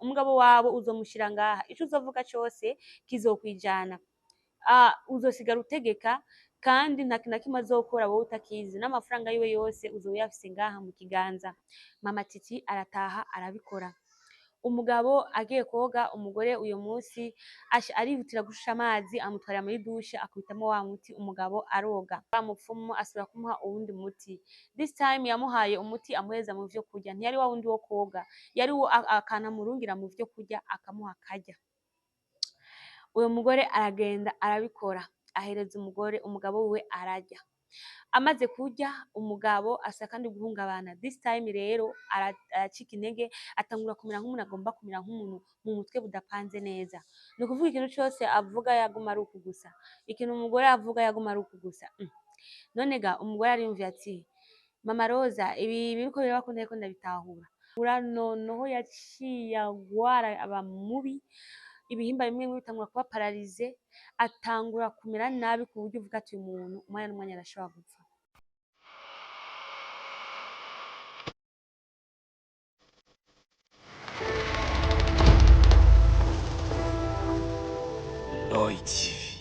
umugabo wawe uzomushira ngaha, ico uzovuga cose kizokwijana, uzosigara utegeka kandi nta kintu na kimwe azokora wowe utakizi, n'amafaranga yiwe yose uzoba uyafise ngaha mu kiganza. Mama Titi arataha arabikora. Umugabo agiye koga, umugore uyo munsi arihutira gushusha amazi amutwarira muri dushe akubitamwo wa muti, umugabo aroga. Wa mupfumu asubira kumuha uwundi muti, this time yamuhaye umuti amuhereza mu vyo kurya, ntiyari wa wundi wo koga, yari akantu amurungira mu vyo kurya akamuha akarya. Uyo mugore aragenda arabikora, ahereza umugabo wiwe ararya. Amaze kurya umugabo asa kandi guhungabana, this time rero aracika intege, atangura kumera nk'umuntu agomba kumera nk'umuntu mu mutwe budapanze neza. Ni ukuvuga ikintu cose avuga yaguma ari uku gusa, ikintu umugore avuga yaguma ari uku gusa. None ga umugore ariyumvira ati Mama Roza ibi biriko biraba ko ntariko ndabitahura. Noneho yaciye agwara aba mubi, ibihimba bimwe bimwe bitangura kuba pararize, atangura kumera nabi ku buryo uvuga ati uyu muntu umwanya n'umwanya arashobora gupfa. Roy TV.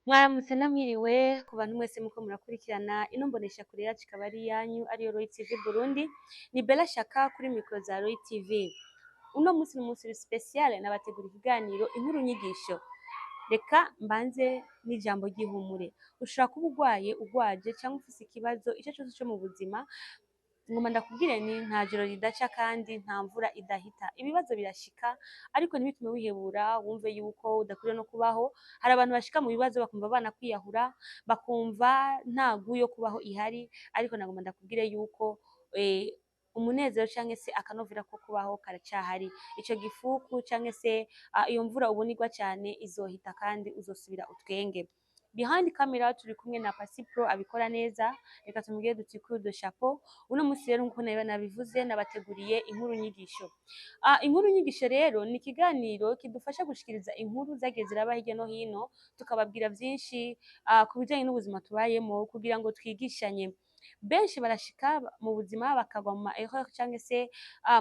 Mwaramutse namwiriwe ku bantu mwese muko murakurikirana ino mbonesha kure yacu ikaba ari yanyu ariyo Roy TV Burundi, ni Bella Shaka kuri mikro za Roy TV. Uno munsi ni umunsi special, nabategura ikiganiro inkuru nyigisho. Reka mbanze n'ijambo ry'ihumure. Ushobora kuba ugwaje cyangwa ufise ikibazo ico cyose cyo mu buzima, ngoma ndakubwire ni nta joro ridaca kandi nta mvura idahita. Ibibazo birashika ariko ntibitume wihebura wumve yuko udakwiriye no kubaho. Hari abantu bashika mu bibazo bakumva bana kwiyahura, bakumva nta guyo kubaho ihari, ariko nagoma ndakubwire yuko umunezero canke se akanovera ko kubaho karacahari. Ico gifuku canke se iyo mvura ubonirwa cyane izohita kandi uzosubira utwenge. Behind camera turi kumwe na Pasi Pro abikora neza, reka tumubwire duti coup de chapeau. Uno munsi rero nkuko nabivuze nabateguriye inkuru nyigisho. Inkuru nyigisho rero ni ikiganiro kidufasha gushikiriza inkuru zagiye ziraba hirya no hino, tukababwira vyinshi ku bijanye n'ubuzima tubayemo kugira ngo twigishanye. Benshi barashika mu buzima bakagwa mu erreur canke se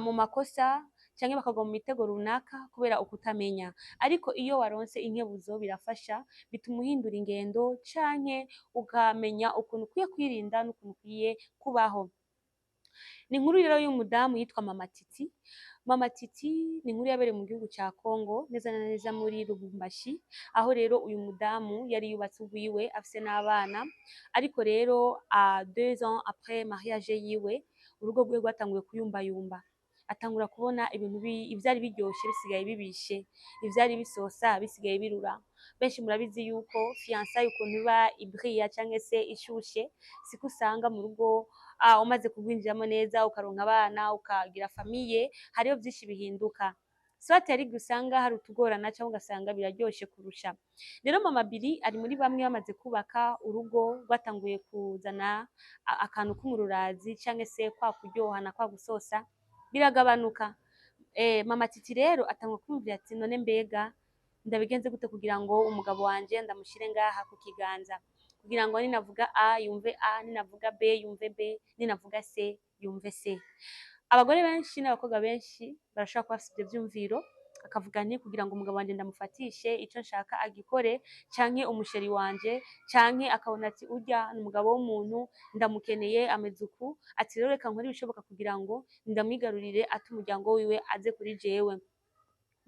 mu makosa canke bakagwa mu mitego runaka kubera ukutamenya, ariko iyo waronse inkebuzo birafasha, bituma uhindura ingendo canke ukamenya ukuntu ukwiye kwirinda n'ukuntu ukwiye kubaho. Ni inkuru rero y'umudamu yitwa Mama Titi. Mama Titi ni inkuru yabereye mu gihugu ca Congo, neza na neza muri Lubumbashi, aho rero uyu mudamu yari yubatse urwiwe afise n'abana, ariko rero 2 ans après mariage yiwe urugo rwiwe rwatanguye kuyumbayumba. Atangura kubona ibintu ivyari biryoshe bisigaye bibishe, ivyari bisosa bisigaye birura. Benshi murabizi yuko fiançailles ukuntu iba ibrilla canke se ishushe, siko usanga mu rugo umaze kugwinjiramo neza ukaronka abana ukagira famille, hariho vyinshi bihinduka. Soit ari gusanga hari utugorana cyangwa ugasanga biraryoshe kurusha. Rero Mama Biri ari muri bamwe bamaze kubaka urugo rwatanguye kuzana akantu k'umururazi canke se kwa kuryohana kwa gusosa biragabanuka. Mama Titi rero atangwa kumvira ati none mbega ndabigenze gute kugira ngo umugabo wanje ndamushire ngaha ku kiganza, kugira ngo ninavuga A yumve A, ninavuga B yumve B, ninavuga C yumve C. Abagore benshi n'abakobwa benshi barashaka kuba bafite ivyo vyumviro, akavuga nti kugira ngo umugabo wanje ndamufatishe ico nshaka agikore, canke umusheri wanje, canke akabona ati urya ni umugabo w'umuntu ndamukeneye ameze uku, ati rero reka nkore ibishoboka kugira ngo ndamwigarurire ate umuryango wiwe aze kuri jewe.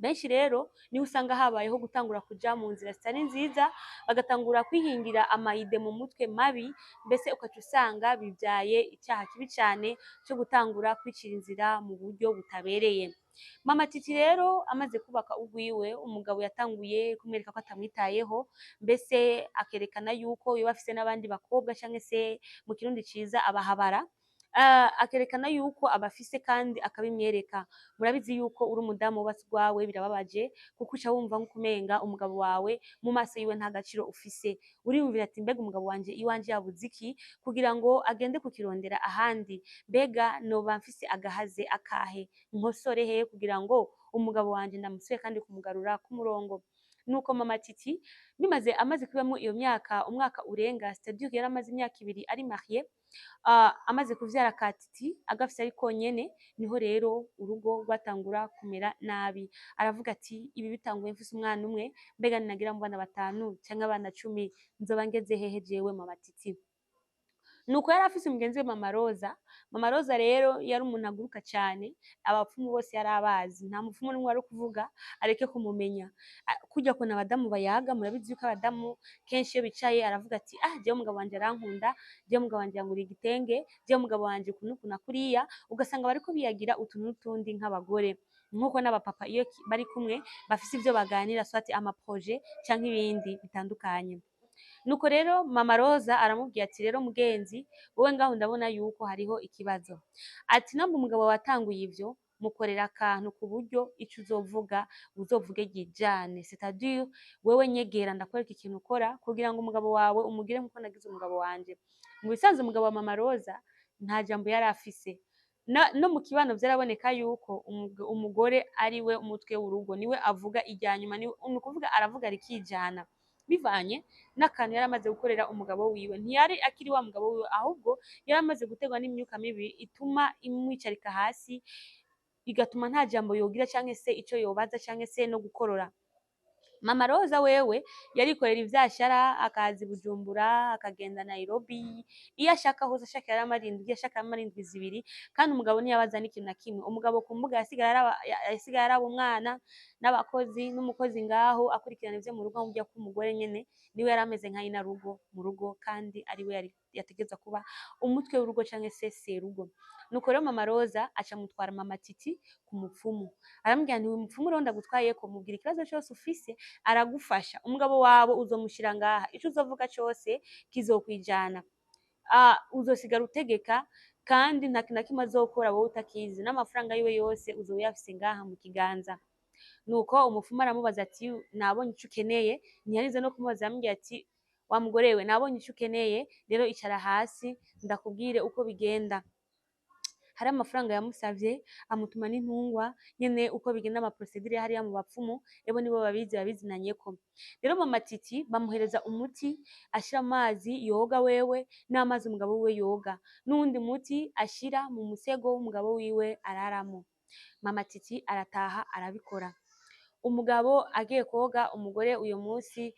Benshi rero niho usanga habayeho gutangura kuja mu nzira zitari nziza, bagatangura kwihingira amayide mu mutwe mabi, mbese ukaca usanga bivyaye icyaha kibi cane cyo gutangura kwicira inzira mu buryo butabereye. Mama Titi rero amaze kubaka urwiwe, umugabo yatanguye kumwereka ko atamwitayeho, mbese akerekana yuko yoba afise n'abandi bakobwa canke se mu kirundi ciza abahabara. Akerekana yuko abafise kandi akabimwereka. Murabizi yuko uri umudamu wubatse urwawe birababaje, kuko uca wumva nk'ukumenga umugabo wawe mu maso yiwe nta gaciro ufise. Uriyumvira ati mbega umugabo wanje iwanje yabuze iki kugira ngo agende kukirondera ahandi, mbega noba mfise agahaze akahe, nkosore he kugira ngo umugabo wanje ndamusuye kandi kumugarura ku murongo. nuko mama Titi amaze kubamo iyo myaka umwaka urenga, c'est-à-dire yari amaze imyaka 2 ari marié, amaze kuvyara ka Titi agafise ari konyene, niho rero urugo rwatangura kumera nabi. Aravuga ati ibi bitanguye mfise umwana umwe, mbega ninagira mu bana 5 canke abana 10 nzoba ngeze hehe jewe mama Titi. Nuko yari afise umugenzi we mama Roza. Mama Roza rero yari umuntu aguruka cyane, abapfumu bose yari abazi, nta mupfumu n'umwe wari kuvuga areke kumumenya. Kurya kuntu abadamu bayaga, murabizi yuko abadamu kenshi iyo bicaye aravuga ati jewe umugabo wanje arankunda, jewe umugabo wanje yanguriye igitenge, jewe umugabo wanje uku n'uku na kuriya, ugasanga bariko biyagira utuntu n'utundi nk'abagore. Nkuko n'abapapa iyo bari kumwe bafise ivyo baganira, soit ama projet canke ibindi bitandukanye. Nuko rero mama Roza aramubwiye ati rero mugenzi, wowe ngaho ndabona yuko hariho ikibazo. Ati namba umugabo watanguye ivyo, mukorera akantu ku buryo ico uzovuge ryijane, c'est-à-dire wewe nyegera ndakwereka ikintu ukora kugira ngo umugabo wawe umugire nkuko nagize umugabo wanje. Mu bisanzwe umugabo wa mama Roza nta jambo yari afise, no mu kibano vyaraboneka yuko umugore ari we umutwe w'urugo, niwe avuga iryanyuma, ni ukuvuga aravuga rikijana, bivanye n'akantu yari amaze gukorera umugabo wiwe. Ntiyari akiri wa mugabo wiwe, ahubwo yari amaze gutegwa n'imyuka mibi ituma imwicarika hasi, igatuma nta jambo yogira canke se ico yobaza canke se no gukorora. Mama Roza wewe yarikorera ivyashara, akaza i Bujumbura, akagenda Nairobi, iyo ashaka hose, ashaka yari amarindwi, ashaka amarindwi 2, kandi umugabo ntiyabaza n'ikintu na kimwe. Umugabo ku mbuga yasigaye araba umwana n'abakozi, n'umukozi ngaho akurikirana ivyo mu rugo, nk'uburyo k'umugore nyene niwe yari ameze nka nyina rugo mu rugo, kandi ariwe yari yategeza kuba umutwe w'urugo canke se serugo. Nuko rero mama Roza aca mutwara mama Titi ku mupfumu, arambwira nti uyu mupfumu rero ndagutwayeko, mubwira ikibazo cose ufise aragufasha, umugabo wawe uzomushira ngaha, ico uzovuga cose kizokwijana, uzosigara utegeka, kandi nta kintu na kimwe azokora wowe utakizi, n'amafaranga yiwe yose uzoba uyafise ngaha mu kiganza. Nuko umupfumu aramubaza ati nabonye ico ukeneye, ntiyarize no kumubaza, yambwiye ati wa mugore we, nabonye ico ukeneye, rero icara hasi ndakubwire uko bigenda. Hari amafaranga yamusavye, amutuma n'intungwa nyene uko bigenda ama procedure hariya mu bapfumu, ebo nibo babizinanyeko. Rero mama Titi bamuhereza umuti ashira amazi yoga wewe, n'amazi umugabo wiwe yoga, n'uwundi muti ashira mu musego w'umugabo wiwe araramo. Mama Titi arataha arabikora. Umugabo agiye koga, umugore uyo munsi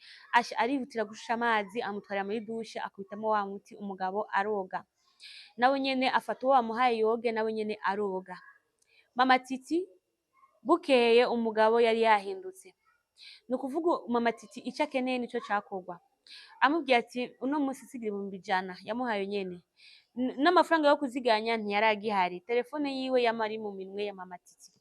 arihutira gushusha amazi, amutwarira muri dushe, akubitamo wa muti, umugabo aroga. Nawe nyene afata uwo wamuhaye yoge, nawe nyene aroga. Mama Titi bukeye umugabo yari yahindutse. Ni ukuvuga mama Titi ico akeneye nico cakorwa. Amubwiye ati uno munsi sigira 100 yamuhaye nyene, n'amafaranga yo kuziganya ntiyari agihari, telefone yiwe yamari mu minwe ya mama Titi.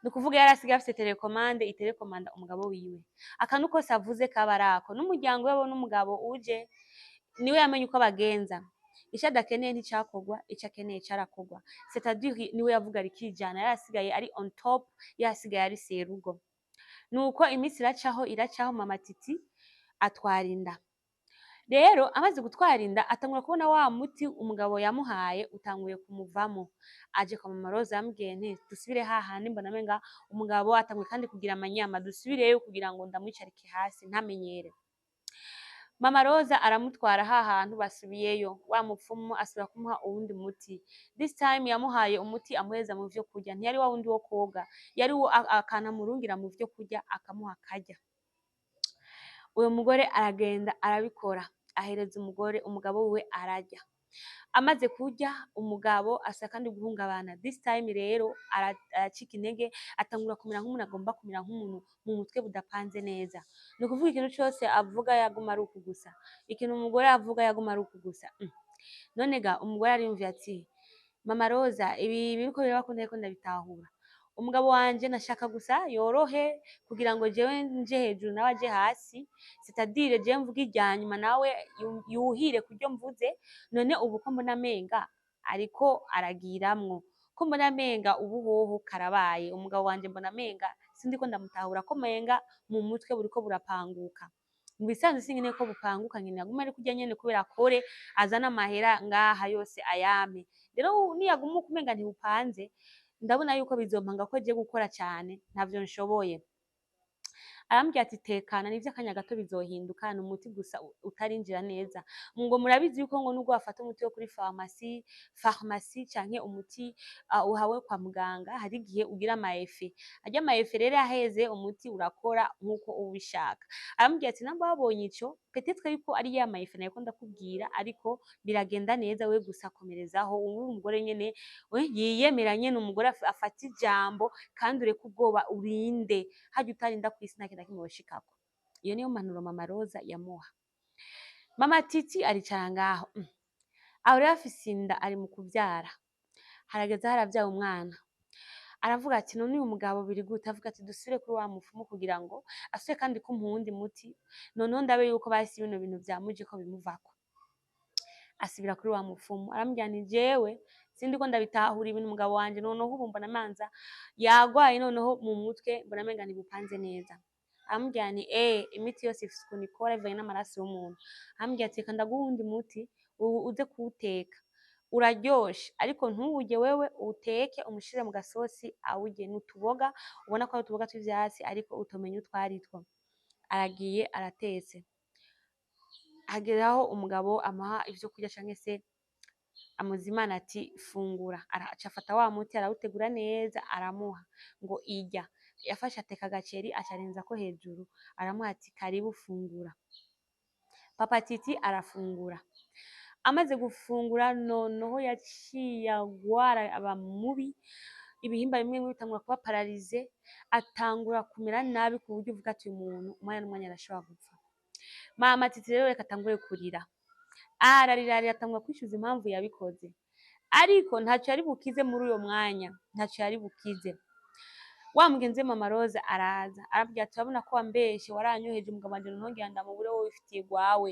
Ni ukuvuga yari asigaye afise telekomande, iterekomanda umugabo wiwe, akantu kose avuze kaba arako, n'umuryango we n'umugabo uje niwe yamenye uko abagenza. Ico adakeneye nticakorwa, ico akeneye carakorwa, c'est-à-dire niwe yavuga rikijana, yari asigaye ari on top, yasigaye ari serugo. Nuko iminsi iracaho mama Titi atwara inda. Rero amaze gutwara inda atangura kubona wa muti umugabo yamuhaye utanguye kumuvamo. Aje kwa mama Roza yambwiye nti dusubire hahandi, mbona menga umugabo atanguye kandi kugira amanyama, dusubireyo kugira ngo ndamwicarike hasi ntamenyere. Mama Roza aramutwara hahantu basubiyeyo, wa mupfumu asubira kumuha uwundi muti. This time yamuhaye umuti amuheza mu vyo kurya, ntiyari wa wundi wo koga, yari wo akanamurungira mu vyo kurya akamuha akarya. Uyo mugore aragenda arabikora, ahereza umugabo wiwe ararya. Amaze kurya umugabo asa kandi guhungabana. This time rero aracika intege, atangura kumera nk'umuntu agomba kumera nk'umuntu mu mutwe budapanze neza. Ni ukuvuga ikintu cose avuga yaguma ari uku gusa, ikintu umugore avuga yaguma ari uku gusa. None ga umugore ariyumviye ati mama Roza, ibi biriko biraba ko ntariko ndabitahura. Umugabo wanje nashaka gusa yorohe kugira ngo jewe nje hejuru nawe aje hasi, c'est-à-dire jewe mvuga iryanyuma nawe yuhire kuryo mvuze. None ubu ko mbona menga ariko aragiramwo, ko mbona menga ubu hoho karabaye, umugabo wanje mbona menga sindiko ndamutahura, ko menga mu mutwe buriko burapanguka. Mu bisanzwe sinkeneye ko bupanguka, nkeneye aguma ari kurya nyene kubera akore azana amahera ngaha yose ayampe. Rero niyaguma uko umenga ntibupanze, ndabona yuko bizompanga ko je gukora cane ntavyo nshoboye. arambwira ati tekana nivyo akanya gato bizohinduka, ni umuti gusa utarinjira neza. Ngo murabizi yuko ngo nubwo wafata umuti wo kuri farumasi canke umuti uhawe kwa muganga hari igihe ugira ama effet. Arya ama effet rero yaheze umuti urakora nkuko ubishaka. Arambwira ati namba wabonye ico peut-être yuko ari ya ma effet nariko ndakubwira ariko biragenda neza we gusa komerezaho. Ubu umugore nyene yiyemera nyene umugore afata ijambo kandi ureke ubwoba urinde harya utarinda kw'isi nta kintu na kimwe woshikako. Iyo niyo mpanuro mama Roza yamuha. Mama Titi aricara ngaho aho rero afise inda ari mu kuvyara, harageze haravyaye umwana, aravuga ati none uyu mugabo biri gute? Avuga ati dusubire kuri wa mupfumu kugira ngo asubire kandi kumpa uwundi muti, noneho ndabe yuko basi bino bintu vyamuje ko bimuvako. Asubira kuri wa mupfumu arambwira nti jewe sindiko ndabitahura ibintu umugabo wanje noneho ubu mbona amanza yagwaye, noneho mu mutwe mbona amenga ntibupanze neza. Arambwira nti imiti yose ifise ukuntu ikora bivanye n'amaraso y'umuntu. Arambwira ati reka ndaguha uwundi muti uze kuwuteka, uraryoshe ariko ntuwurye wewe, uwuteke umushire mu gasosi awurye, n'utuboga ubona ko ari utuboga tw'ivyatsi ariko utomenya utwaritwo. Aragiye aratetse, hageze aho umugabo amuha ivyo kurya canke se amuzimana ati fungura, aca afata wa muti arawutegura neza aramuha ngo irya. Yafashe ateka agaceri aca arenzako hejuru aramuha ati karibu fungura. Papa Titi arafungura, amaze gufungura noneho yaciye agwara aba mubi, ibihimba bimwe bimwe bitangura kuba paralize, atangura kumera nabi ku buryo uvuga ati uyu muntu umwanya n'umwanya arashobora gupfa. Mama Titi rero reka atangure kurira, ararira atangura kwishuza impamvu yabikoze, ariko ntaco yari bukize muri uyo mwanya, ntaco yari bukize. Wa mugenzi we mama Roza araza arambwira ati urabona ko wambeshe, waranyoheje umugabo wanje ntongera ndamubure, wowe wifitiye gwawe,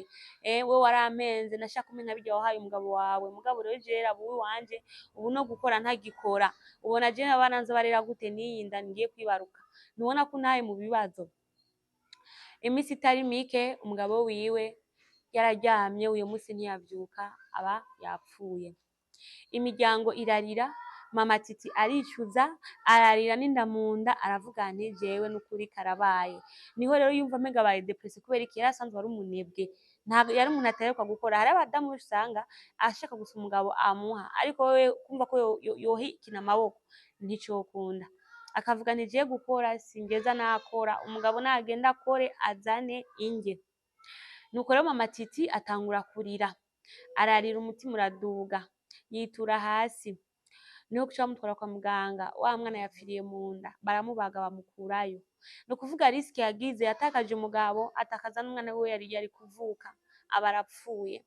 wowe warampenze, nashaka kumenya birya wahaye umugabo wawe, mugabo rero jewe raba uwanje ubu no gukora ntagikora, ubona jewe abana nzobarera gute n'iyi nda ngiye kwibaruka? Ntubona ko untaye mu bibazo? Imisi itari mike umugabo wiwe yararyamye, uyo musi ntiyavyuka aba yapfuye. Imiryango irarira, mama Titi aricuza, ararira n'inda munda, aravuga nti jewe n'ukuri karabaye. Niho rero yumva amenga abaye depressé kubera iki? Yari asanzwe ari umunebwe, ntabwo yari umuntu ataheruka gukora. Hari abadamu usanga ashaka gusa umugabo amuha, ariko wewe kumva ko yohikina amaboko nticokunda. Akavuga nti jewe gukora singeza nakora, umugabo nagenda akore azane indye. Nuko rero mama Titi atangura kurira, ararira umutima uraduga, yitura hasi. Niho kuca bamutwara kwa muganga, wa mwana yapfiriye mu nda, baramubaga bamukurayo. Ni ukuvuga risike yagize, yatakaje umugabo, atakaza n'umwana wiwe yari kuvuka, aba arapfuye.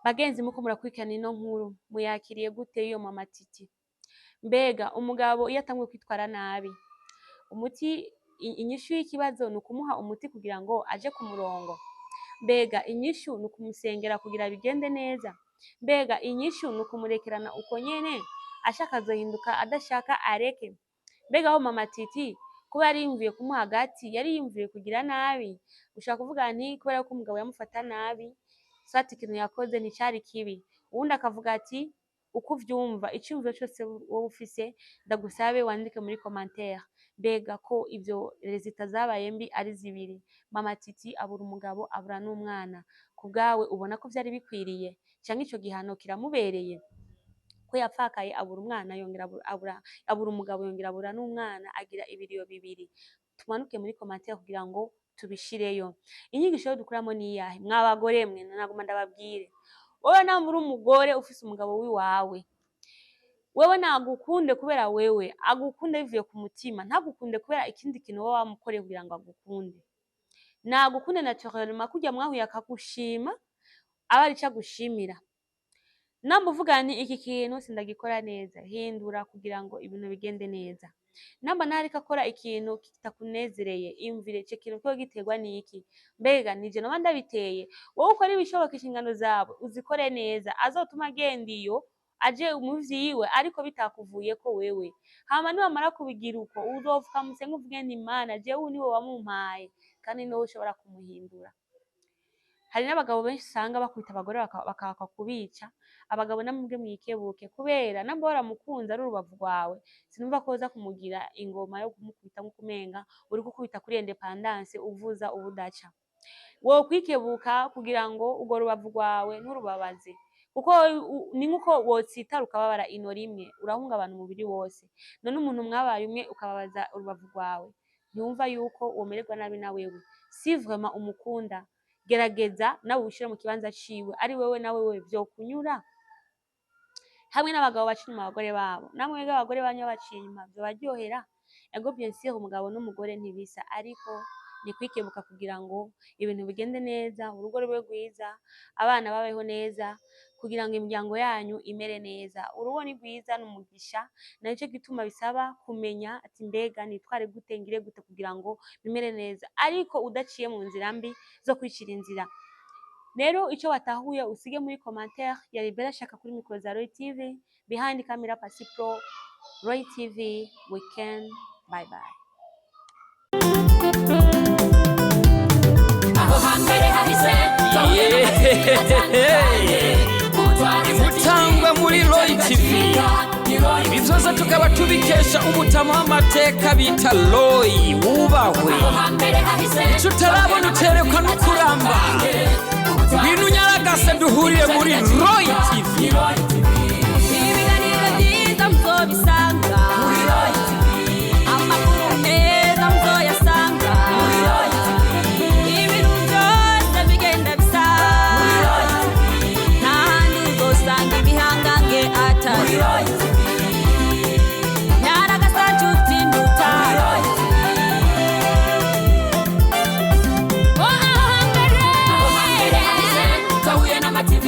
Bagenzi muko murakurikirana ino nkuru, muyakiriye gute iyo mama Titi? Mbega umugabo iyo atanguye kwitwara nabi, inyishu y'ikibazo ni ukumuha umuti kugira ngo aje ku murongo? Mbega inyishu ni ukumusengera kugira bigende neza? Mbega inyishu ni ukumurekerana uko nyene, ashaka azohinduka, adashaka areke? Mbega aho mama Titi kuba yari yumviye kumuha agati, yari yumviye kugira nabi? Ushaka kuvuga nti kubera ko umugabo yamufata nabi, swati ikintu yakoze nticari kibi. Uwundi akavuga ati uko uvyumva, iciyumviro cose wowe ufise ndagusabe wandike muri commentaire. Mbega ko ivyo resultat zabaye mbi ari zibiri, mama Titi abura umugabo abura n'umwana, kubwawe ubona ko vyari bikwiriye canke ico gihano kiramubereye? Ko yapfakaye abura umwana yongera abura umugabo yongera abura n'umwana, agira ibiriyo bibiri. Tumanuke muri commentaire kugira ngo tubishireyo. Inyigisho yo dukuramo ni iyahe? Mwabagore mwe naguma ndababwire, wowe nawe uri umugore ufise umugabo wiwawe, wewe nagukunde kubera wewe, agukunde bivuye ku mutima, ntagukunde kubera ikindi kintu wowe wamukoreye kugira ngo agukunde. Nagukunde naturellement kurya mwahuye akagushima, aba arico agushimira. Namba uvuga nti iki kintu sindagikora neza, hindura kugira ngo ibintu bigende neza. Namba ntariko akora ikintu kitakunezereye, iyumvire ico kintu ko giterwa n'iki? Mbega nije noba ndabiteye? Wowe ukora ibishoboka inshingano zawe uzikore neza, azotuma agenda iyo aje mu vyiwe ariko bitakuvuyeko wewe. Hama niwamara kubigira uko, uzovuka musenga uvuge nti Mana jewe niwe wamumpaye, kandi niwe ushobora kumuhindura. Hari n'abagabo benshi usanga bakubita abagore bakaka kubica, abagabo namubwe mwikebuke kubera namba waramukunze ari urubavu rwawe sinumva ko uza kumugira ingoma yo kumukubita nk'ukumenga uri gukubita kuri independence uvuza ubudaca. Wo kwikebuka kugira ngo urwo rubavu rwawe nturubabaze kuko ni nkuko wotsitara ukababara ino rimwe urahungabana umubiri wose. None umuntu mwabaye umwe ukababaza urubavu rwawe ntiyumva yuko womererwa nabi na wewe. Si vraiment umukunda, gerageza nawe ushire mu kibanza ciwe ari wewe na wewe vyokunyura. Hamwe n'abagabo baca inyuma abagore babo namwe abagore banyu baciye inyuma vyo baryohera. Ego bien sûr umugabo n'umugore ntibisa ariko ni kwikebuka kugira ngo ibintu bigende neza, urugo rube rwiza, abana babeho neza kugira ngo imiryango yanyu imere neza. Urugo ni rwiza n'umugisha naco gituma bisaba kumenya ati mbega nitware gute ngire gute kugira ngo bimere neza ariko udaciye mu nzira mbi zo kwicira inzira. Rero ico watahuye usige muri commentaire ya Belashaka kuri micro za Roy TV, behind camera Pasi Pro, Roy TV weekend. Bye bye. Mutangwa muri Roy TV ibi vyose tukaba tubikesha umutama w'amateka bita Roy wubahwe. Ico utarabona uterekwa no kuramba ibintu nyaragase duhuriye muri Roy TV. Ibiganiro byiza muzobisanga muri Roy TV, amakuru meza muzoyasanga muri Roy TV, ibintu byose bigenda bisa muri Roy TV, n'ahandi uzosanga ibihangange atari Roy TV, nyaragasa nshuti nduta muri Roy TV. TV,